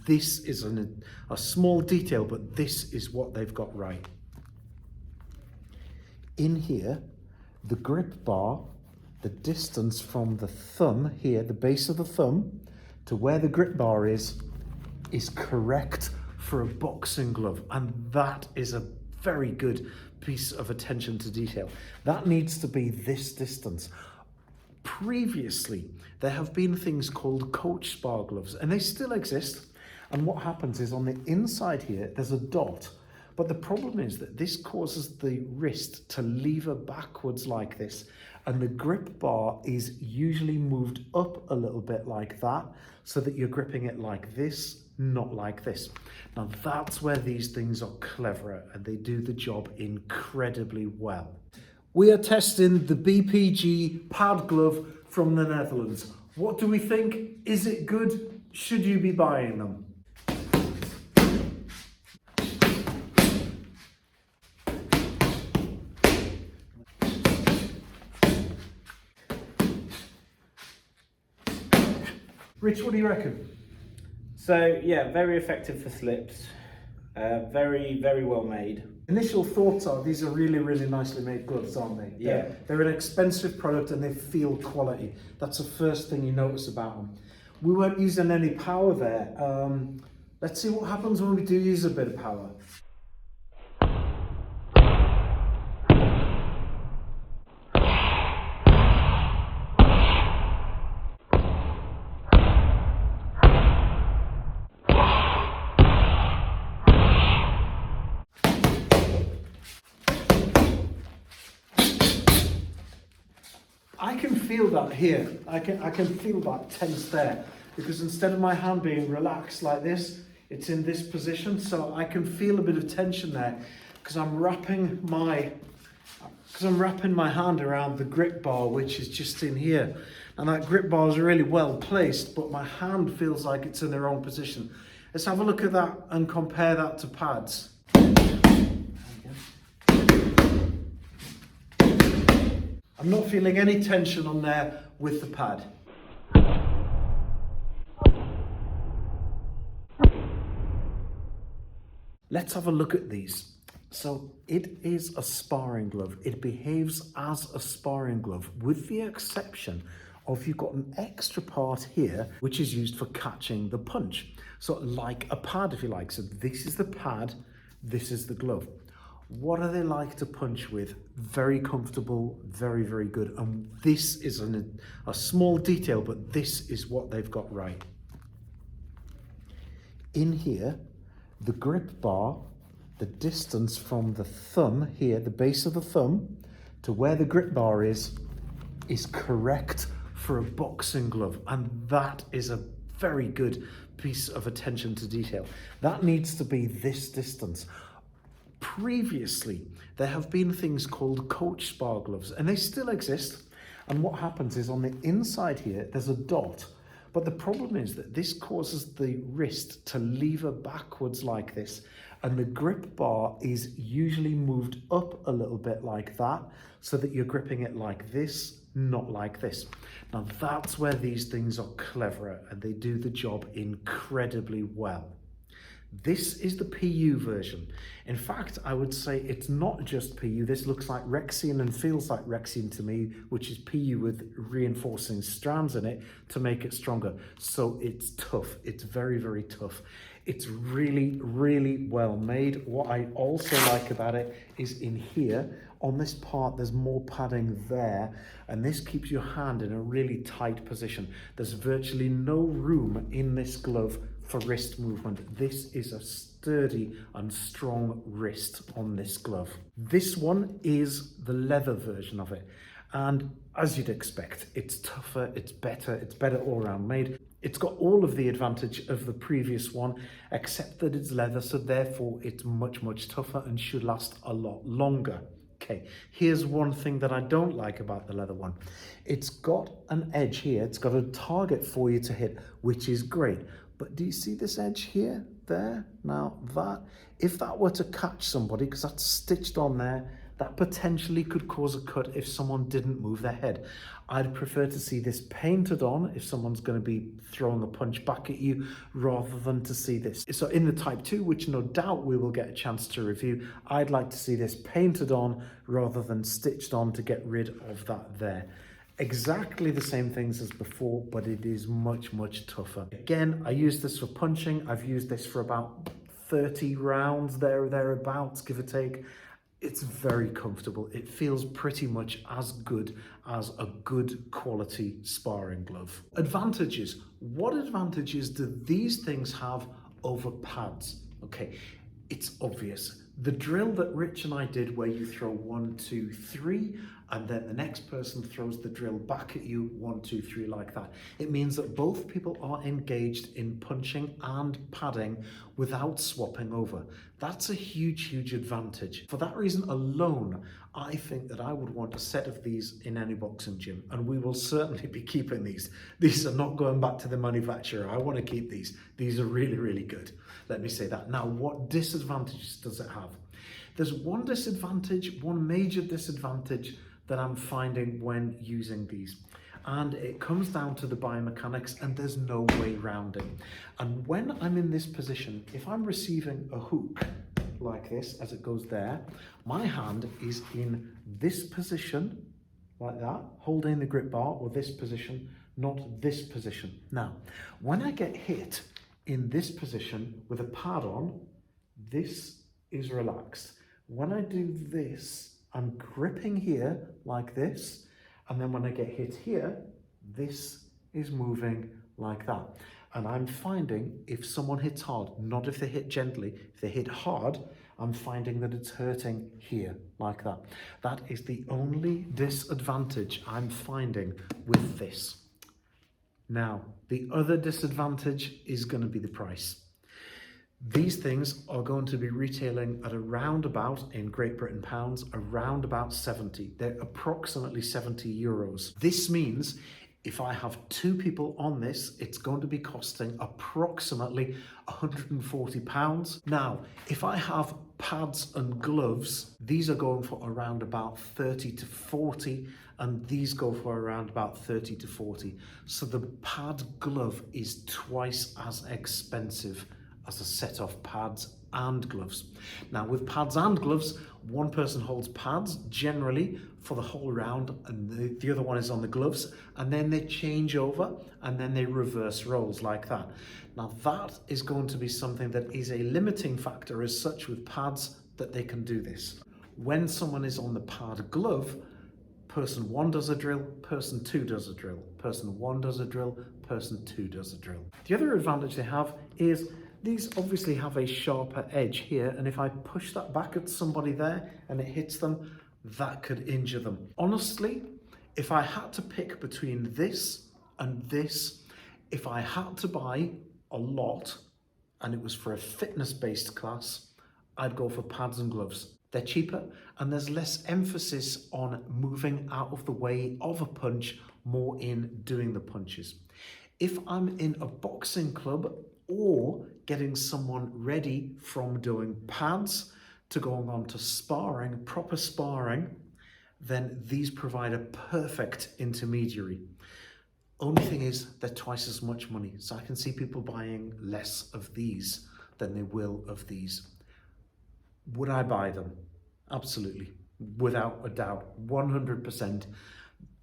this is a small detail, but this is what they've got right. In here, the grip bar, the distance from the thumb here, the base of the thumb, to where the grip bar is correct for a boxing glove. And that is a very good piece of attention to detail. That needs to be this distance. Previously, there have been things called coach spar gloves, and they still exist. And what happens is on the inside here, there's a dot. But the problem is that this causes the wrist to lever backwards like this, and the grip bar is usually moved up a little bit like that, so that you're gripping it like this, not like this. Now that's where these things are cleverer, and they do the job incredibly well. We are testing the BPG pad glove from the Netherlands. What do we think? Is it good? Should you be buying them? Rich, what do you reckon? So yeah, very effective for slips, very well made. Initial thoughts are these are really nicely made gloves, aren't they? Yeah. They're an expensive product and they feel quality. That's the first thing you notice about them. We weren't using any power there. Let's see what happens when we do use a bit of power. I can feel that here. I can feel that tense there, because instead of my hand being relaxed like this, it's in this position. So I can feel a bit of tension there because I'm wrapping my hand around the grip bar, which is just in here. And that grip bar is really well placed, but my hand feels like it's in the wrong position. Let's have a look at that and compare that to pads. I'm not feeling any tension on there with the pad. Let's have a look at these. So it is a sparring glove. It behaves as a sparring glove, with the exception of you've got an extra part here, which is used for catching the punch. So like a pad, if you like. So this is the pad, this is the glove. What are they like to punch with? Very comfortable, very good. And this is a small detail, but this is what they've got right. In here, the grip bar, the distance from the thumb here, the base of the thumb, to where the grip bar is correct for a boxing glove. And that is a very good piece of attention to detail. That needs to be this distance. Previously, there have been things called coach spar gloves, and they still exist. And what happens is on the inside here, there's a dot. But the problem is that this causes the wrist to lever backwards like this, and the grip bar is usually moved up a little bit like that, so that you're gripping it like this, not like this. Now that's where these things are cleverer, and they do the job incredibly well. This is the PU version. In fact, I would say it's not just PU. This looks like Rexine and feels like Rexine to me, which is PU with reinforcing strands in it to make it stronger. So it's tough. It's very tough. It's really well made. What I also like about it is in here, on this part, there's more padding there, and this keeps your hand in a really tight position. There's virtually no room in this glove for wrist movement. This is a sturdy and strong wrist on this glove. This one is the leather version of it. And as you'd expect, it's tougher, it's better all around made. It's got all of the advantage of the previous one, except that it's leather, so therefore it's much tougher and should last a lot longer. Okay, here's one thing that I don't like about the leather one. It's got an edge here, it's got a target for you to hit, which is great. But do you see this edge here, there? Now that, if that were to catch somebody, because that's stitched on there, that potentially could cause a cut if someone didn't move their head. I'd prefer to see this painted on if someone's going to be throwing a punch back at you, rather than to see this. So in the Type 2, which no doubt we will get a chance to review, I'd like to see this painted on rather than stitched on to get rid of that there. Exactly the same things as before, but it is much, much tougher. Again, I use this for punching. I've used this for about 30 rounds there or thereabouts, give or take. It's very comfortable. It feels pretty much as good as a good quality sparring glove. Advantages. What advantages do these things have over pads? Okay, it's obvious. The drill that Rich and I did, where you throw 1, 2, 3, and then the next person throws the drill back at you, 1, 2, 3, like that. It means that both people are engaged in punching and padding without swapping over. That's a huge, huge advantage. For that reason alone, I think that I would want a set of these in any boxing gym, and we will certainly be keeping these. These are not going back to the manufacturer. I want to keep these. These are really, really good. Let me say that. Now, what disadvantages does it have? There's one disadvantage, one major disadvantage that I'm finding when using these. And it comes down to the biomechanics, and there's no way around it. And when I'm in this position, if I'm receiving a hook like this, as it goes there, my hand is in this position, like that, holding the grip bar, or this position, not this position. Now, when I get hit in this position with a pad on, this is relaxed. When I do this, I'm gripping here like this, and then when I get hit here, this is moving like that. And I'm finding if someone hits hard, not if they hit gently, if they hit hard, I'm finding that it's hurting here like that. That is the only disadvantage I'm finding with this. Now, the other disadvantage is going to be the price. These things are going to be retailing at around about, in Great Britain pounds, around about 70. They're approximately 70 euros. This means if I have 2 people on this, it's going to be costing approximately 140 pounds. Now, if I have pads and gloves, these are going for around about 30 to 40, and these go for around about 30 to 40. So the pad glove is twice as expensive as a set of pads and gloves. Now, with pads and gloves, one person holds pads generally for the whole round, and the other one is on the gloves, and then they change over, and then they reverse roles like that. Now, that is going to be something that is a limiting factor as such with pads, that they can do this. When someone is on the pad glove, person 1 does a drill, person 2 does a drill, person 1 does a drill, person 2 does a drill. The other advantage they have is these obviously have a sharper edge here, and if I push that back at somebody there and it hits them, that could injure them. Honestly, if I had to pick between this and this, if I had to buy a lot and it was for a fitness-based class, I'd go for pads and gloves. They're cheaper, and there's less emphasis on moving out of the way of a punch, more in doing the punches. If I'm in a boxing club or getting someone ready from doing pads to going on to sparring, proper sparring, then these provide a perfect intermediary. Only thing is, they're twice as much money. So I can see people buying less of these than they will of these. Would I buy them? Absolutely. Without a doubt. 100%.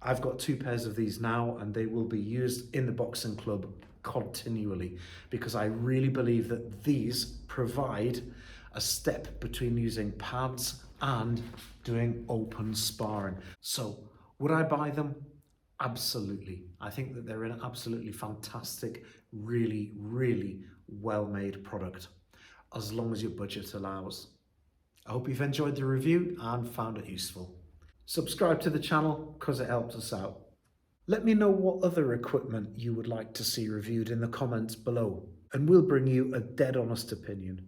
I've got 2 pairs of these now, and they will be used in the boxing club continually, because I really believe that these provide a step between using pads and doing open sparring. So would I buy them? Absolutely. I think that they're an absolutely fantastic, really, really well-made product, as long as your budget allows. I hope you've enjoyed the review and found it useful. Subscribe to the channel because it helps us out. Let me know what other equipment you would like to see reviewed in the comments below, and we'll bring you a dead honest opinion.